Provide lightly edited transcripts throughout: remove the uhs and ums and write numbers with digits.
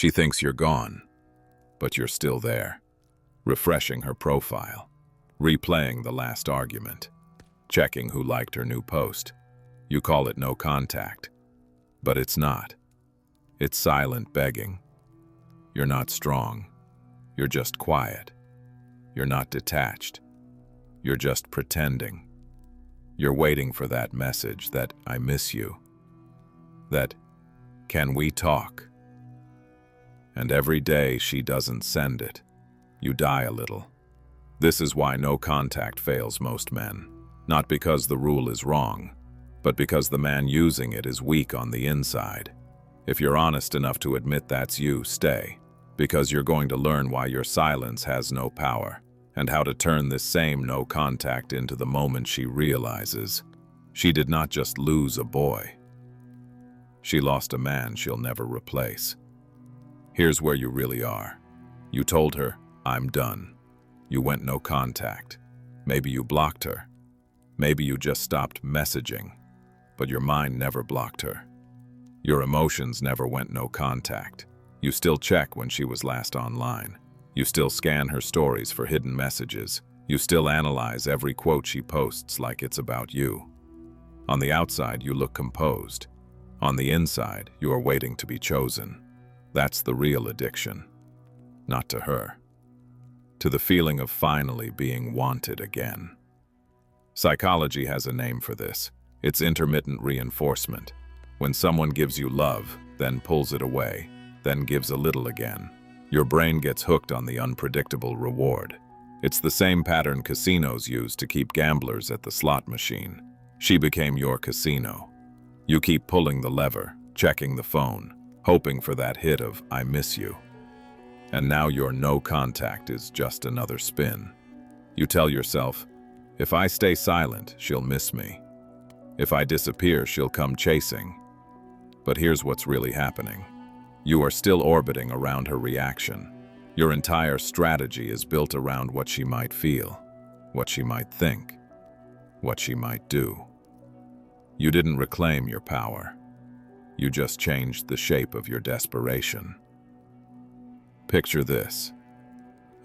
She thinks you're gone, but you're still there, refreshing her profile, replaying the last argument, checking who liked her new post. You call it no contact, but it's not. It's silent begging. You're not strong. You're just quiet. You're not detached. You're just pretending. You're waiting for that message that I miss you, that can we talk? And every day she doesn't send it, you die a little. This is why no contact fails most men, not because the rule is wrong, but because the man using it is weak on the inside. If you're honest enough to admit that's you, stay, because you're going to learn why your silence has no power, and how to turn this same no contact into the moment she realizes she did not just lose a boy. She lost a man she'll never replace. Here's where you really are. You told her, I'm done. You went no contact. Maybe you blocked her. Maybe you just stopped messaging. But your mind never blocked her. Your emotions never went no contact. You still check when she was last online. You still scan her stories for hidden messages. You still analyze every quote she posts like it's about you. On the outside, you look composed. On the inside, you are waiting to be chosen. That's the real addiction. Not to her. To the feeling of finally being wanted again. Psychology has a name for this. It's intermittent reinforcement. When someone gives you love, then pulls it away, then gives a little again, your brain gets hooked on the unpredictable reward. It's the same pattern casinos use to keep gamblers at the slot machine. She became your casino. You keep pulling the lever, checking the phone, hoping for that hit of I miss you. And now your no contact is just another spin. You tell yourself, if I stay silent, she'll miss me. If I disappear, she'll come chasing. But here's what's really happening. You are still orbiting around her reaction. Your entire strategy is built around what she might feel, what she might think, what she might do. You didn't reclaim your power. You just changed the shape of your desperation. Picture this.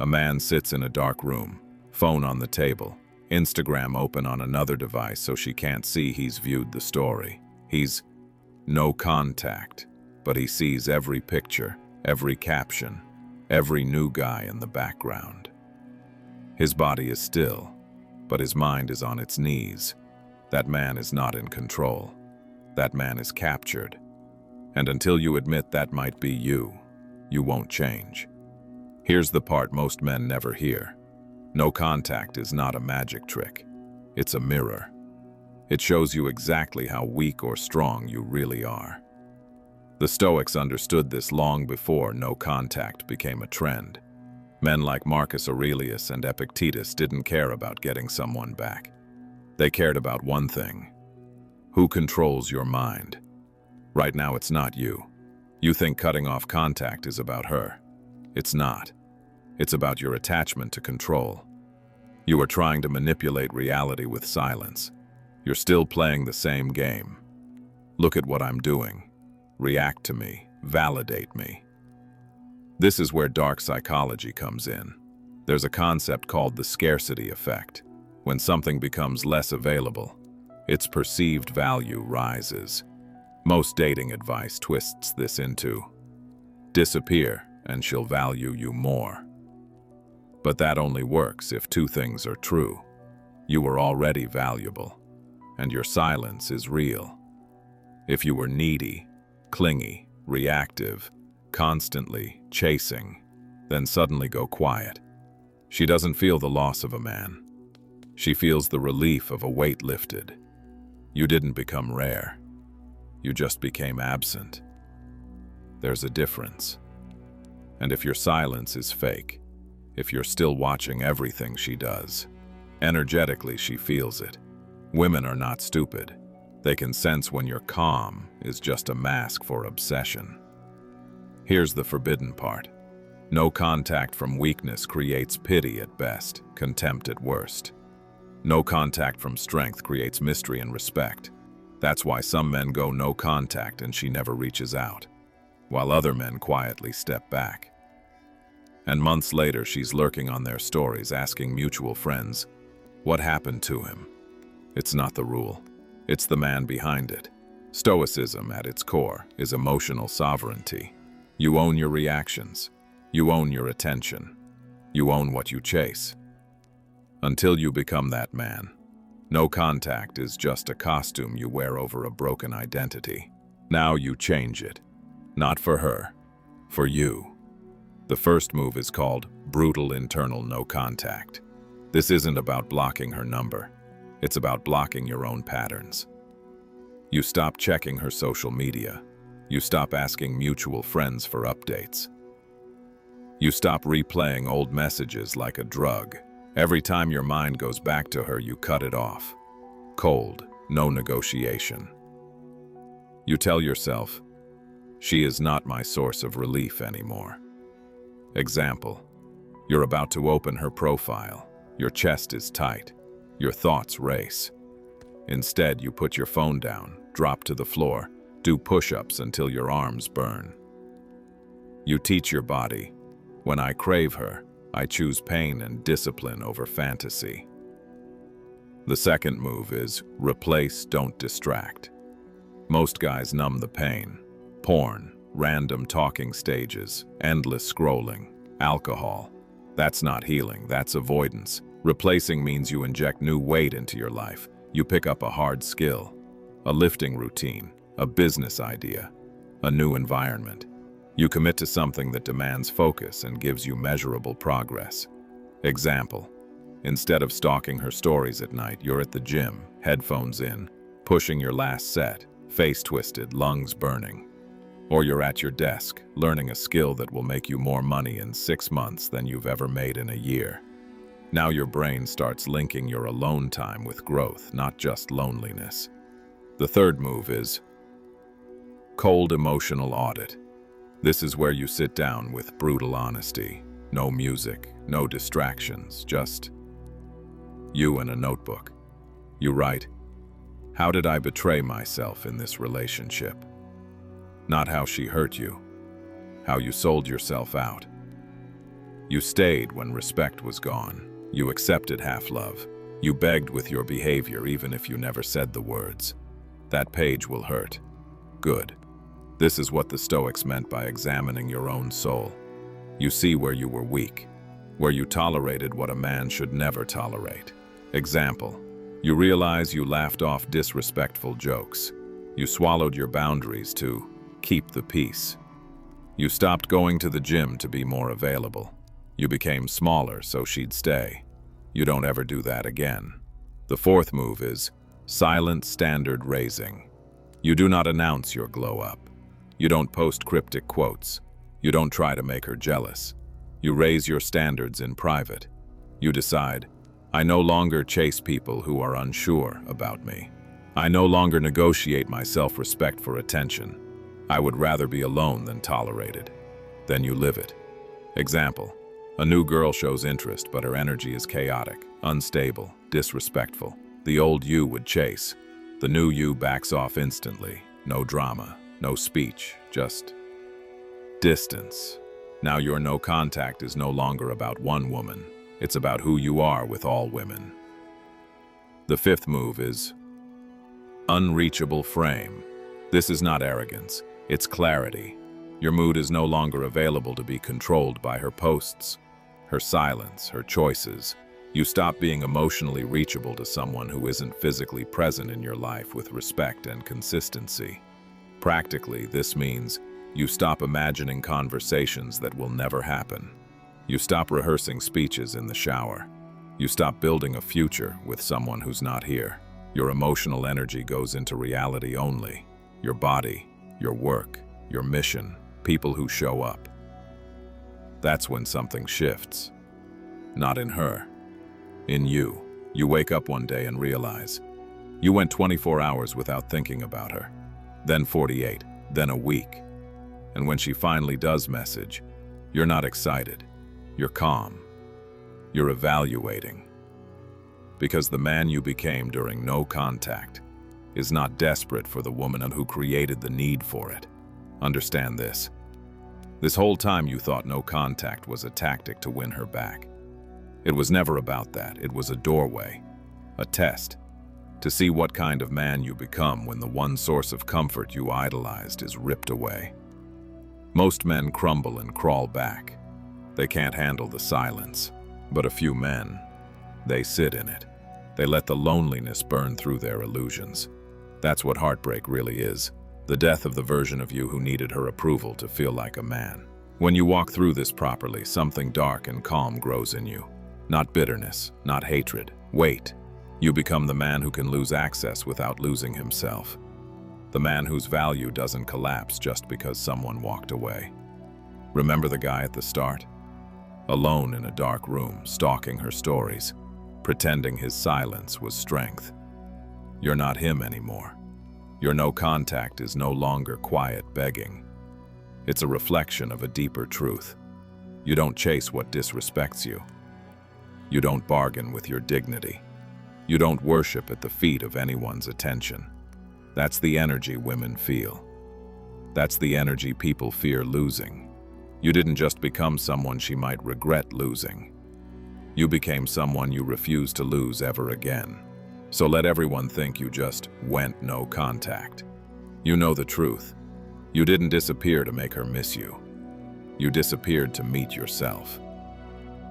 A man sits in a dark room, phone on the table, Instagram open on another device so she can't see he's viewed the story. He's no contact, but he sees every picture, every caption, every new guy in the background. His body is still, but his mind is on its knees. That man is not in control. That man is captured. And until you admit that might be you, you won't change. Here's the part most men never hear. No contact is not a magic trick. It's a mirror. It shows you exactly how weak or strong you really are. The Stoics understood this long before no contact became a trend. Men like Marcus Aurelius and Epictetus didn't care about getting someone back. They cared about one thing. Who controls your mind? Right now it's not you. You think cutting off contact is about her. It's not. It's about your attachment to control. You are trying to manipulate reality with silence. You're still playing the same game. Look at what I'm doing. React to me. Validate me. This is where dark psychology comes in. There's a concept called the scarcity effect. When something becomes less available, its perceived value rises. Most dating advice twists this into, disappear and she'll value you more. But that only works if two things are true. You were already valuable, and your silence is real. If you were needy, clingy, reactive, constantly chasing, then suddenly go quiet. She doesn't feel the loss of a man. She feels the relief of a weight lifted. You didn't become rare. You just became absent. There's a difference. And if your silence is fake, if you're still watching everything she does, energetically she feels it. Women are not stupid. They can sense when your calm is just a mask for obsession. Here's the forbidden part. No contact from weakness creates pity at best, contempt at worst. No contact from strength creates mystery and respect. That's why some men go no contact and she never reaches out. while other men quietly step back. And months later, she's lurking on their stories, asking mutual friends, what happened to him? It's not the rule. It's the man behind it. Stoicism, at its core, is emotional sovereignty. You own your reactions. You own your attention. You own what you chase. Until you become that man, no contact is just a costume you wear over a broken identity. Now you change it. Not for her, for you. The first move is called brutal internal no contact. This isn't about blocking her number. It's about blocking your own patterns. You stop checking her social media. You stop asking mutual friends for updates. You stop replaying old messages like a drug. Every time your mind goes back to her, you cut it off. Cold, no negotiation. You tell yourself, she is not my source of relief anymore. Example, you're about to open her profile. Your chest is tight. Your thoughts race. Instead, you put your phone down, drop to the floor, do push-ups until your arms burn. You teach your body, when I crave her, I choose pain and discipline over fantasy. The second move is replace, don't distract. Most guys numb the pain. Porn, random talking stages, endless scrolling, alcohol. That's not healing, that's avoidance. Replacing means you inject new weight into your life. You pick up a hard skill, a lifting routine, a business idea, a new environment. You commit to something that demands focus and gives you measurable progress. Example, instead of stalking her stories at night, you're at the gym, headphones in, pushing your last set, face twisted, lungs burning. Or you're at your desk, learning a skill that will make you more money in 6 months than you've ever made in a year. Now your brain starts linking your alone time with growth, not just loneliness. The third move is cold emotional audit. This is where you sit down with brutal honesty. No music, no distractions, just you and a notebook. You write, how did I betray myself in this relationship? Not how she hurt you, how you sold yourself out. You stayed when respect was gone. You accepted half-love. You begged with your behavior even if you never said the words. That page will hurt. Good. This is what the Stoics meant by examining your own soul. You see where you were weak, where you tolerated what a man should never tolerate. Example, you realize you laughed off disrespectful jokes. You swallowed your boundaries to keep the peace. You stopped going to the gym to be more available. You became smaller so she'd stay. You don't ever do that again. The fourth move is silent standard raising. You do not announce your glow up. You don't post cryptic quotes. You don't try to make her jealous. You raise your standards in private. You decide, I no longer chase people who are unsure about me. I no longer negotiate my self-respect for attention. I would rather be alone than tolerated. Then you live it. Example, a new girl shows interest, but her energy is chaotic, unstable, disrespectful. The old you would chase. The new you backs off instantly. No drama, no speech, just distance. Now your no contact is no longer about one woman. It's about who you are with all women. The fifth move is unreachable frame. This is not arrogance, it's clarity. Your mood is no longer available to be controlled by her posts, her silence, her choices. You stop being emotionally reachable to someone who isn't physically present in your life with respect and consistency. Practically, this means you stop imagining conversations that will never happen. You stop rehearsing speeches in the shower. You stop building a future with someone who's not here. Your emotional energy goes into reality only. Your body, your work, your mission, people who show up. That's when something shifts. Not in her, in you. You wake up one day and realize you went 24 hours without thinking about her, then 48, then a week. And when she finally does message, you're not excited. You're calm. You're evaluating. Because the man you became during no contact is not desperate for the woman who created the need for it. Understand this. This whole time you thought no contact was a tactic to win her back. It was never about that. It was a doorway, a test, to see what kind of man you become when the one source of comfort you idolized is ripped away. Most men crumble and crawl back. They can't handle the silence. But a few men, they sit in it. They let the loneliness burn through their illusions. That's what heartbreak really is. The death of the version of you who needed her approval to feel like a man. When you walk through this properly, something dark and calm grows in you. Not bitterness, not hatred. Wait. You become the man who can lose access without losing himself. The man whose value doesn't collapse just because someone walked away. Remember the guy at the start? Alone in a dark room, stalking her stories, pretending his silence was strength. You're not him anymore. Your no contact is no longer quiet begging. It's a reflection of a deeper truth. You don't chase what disrespects you. You don't bargain with your dignity. You don't worship at the feet of anyone's attention. That's the energy women feel. That's the energy people fear losing. You didn't just become someone she might regret losing. You became someone you refuse to lose ever again. So let everyone think you just went no contact. You know the truth. You didn't disappear to make her miss you. You disappeared to meet yourself.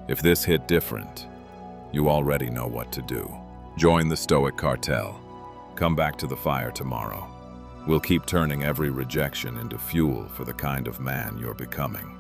If this hit different, you already know what to do. Join the Stoic Cartel. Come back to the fire tomorrow. We'll keep turning every rejection into fuel for the kind of man you're becoming.